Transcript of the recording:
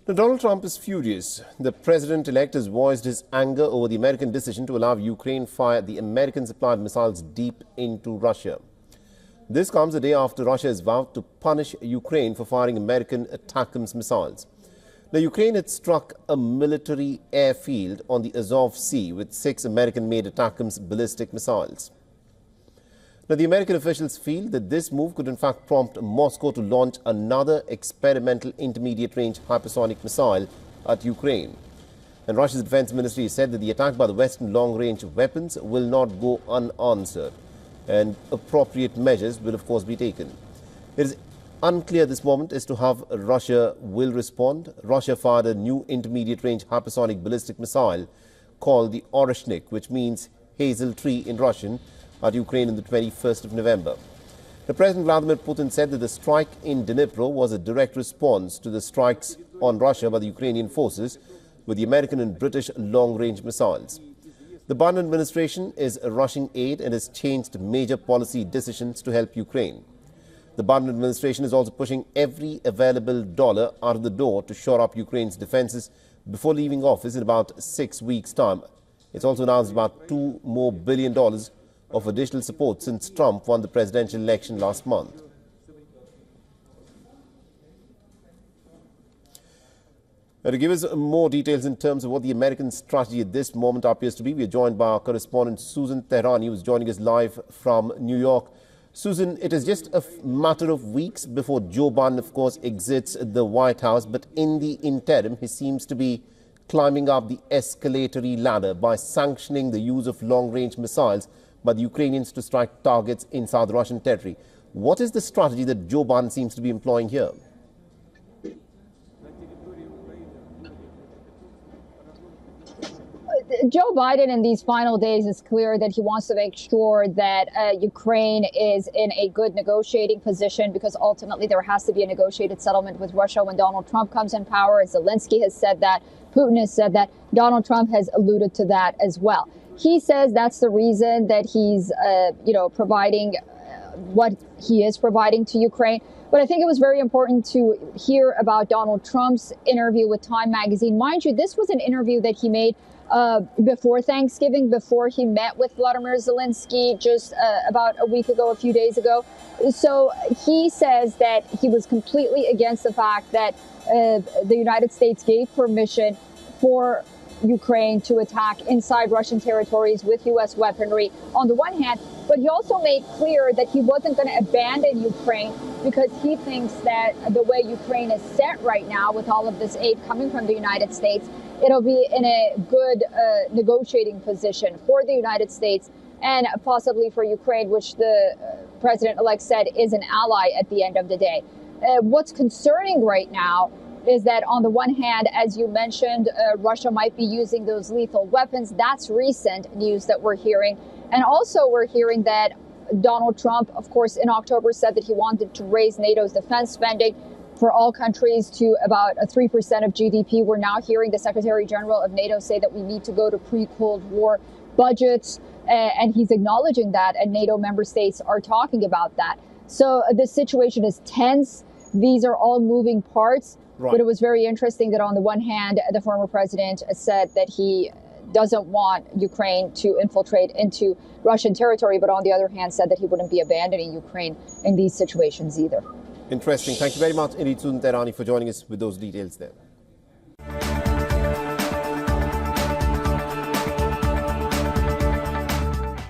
Now, Donald Trump is furious. The president-elect has voiced his anger over the American decision to allow Ukraine fire the American-supplied missiles deep into Russia. This comes a day after Russia has vowed to punish Ukraine for firing American ATACMS missiles. Now, Ukraine had struck a military airfield on the Azov Sea with 6 American-made ATACMS ballistic missiles. Now, the American officials feel that this move could in fact prompt Moscow to launch another experimental intermediate-range hypersonic missile at Ukraine. And Russia's defense ministry said that the attack by the Western long-range weapons will not go unanswered, and appropriate measures will of course be taken. It is unclear at this moment as to how Russia will respond. Russia fired a new intermediate-range hypersonic ballistic missile called the Oreshnik, which means hazel tree in Russian, at Ukraine on the 21st of November. The President Vladimir Putin said that the strike in Dnipro was a direct response to the strikes on Russia by the Ukrainian forces with the American and British long-range missiles. The Biden administration is rushing aid and has changed major policy decisions to help Ukraine. The Biden administration is also pushing every available dollar out of the door to shore up Ukraine's defenses before leaving office in about 6 weeks' time. It's also announced about $2 more billion of additional support since Trump won the presidential election last month. Now, to give us more details in terms of what the American strategy at this moment appears to be, we are joined by our correspondent Susan Tehrani, who is joining us live from New York. Susan, it is just a matter of weeks before Joe Biden, of course, exits the White House, but in the interim, he seems to be climbing up the escalatory ladder by sanctioning the use of long-range missiles by the Ukrainians to strike targets inside Russian territory. What is the strategy that Joe Biden seems to be employing here? Joe Biden in these final days is clear that he wants to make sure that Ukraine is in a good negotiating position, because ultimately there has to be a negotiated settlement with Russia when Donald Trump comes in power. Zelensky has said that. Putin has said that. Donald Trump has alluded to that as well. He says that's the reason that he's, providing what he is providing to Ukraine. But I think it was very important to hear about Donald Trump's interview with Time magazine. Mind you, this was an interview that he made before Thanksgiving, before he met with Vladimir Zelensky just about a week ago, a few days ago. So he says that he was completely against the fact that the United States gave permission for Ukraine to attack inside Russian territories with U.S. weaponry on the one hand, but he also made clear that he wasn't going to abandon Ukraine because he thinks that the way Ukraine is set right now with all of this aid coming from the United States, it'll be in a good negotiating position for the United States and possibly for Ukraine, which the president-elect said is an ally at the end of the day. What's concerning right now is that on the one hand, as you mentioned, Russia might be using those lethal weapons. That's recent news that we're hearing. And also we're hearing that Donald Trump, of course, in October said that he wanted to raise NATO's defense spending for all countries to about 3% of GDP. We're now hearing the Secretary General of NATO say that we need to go to pre-Cold War budgets. And he's acknowledging that, and NATO member states are talking about that. So the situation is tense. These are all moving parts. Right. But it was very interesting that on the one hand, the former president said that he doesn't want Ukraine to infiltrate into Russian territory, but on the other hand said that he wouldn't be abandoning Ukraine in these situations either. Interesting. Thank you very much, Susan Tehrani, for joining us with those details there.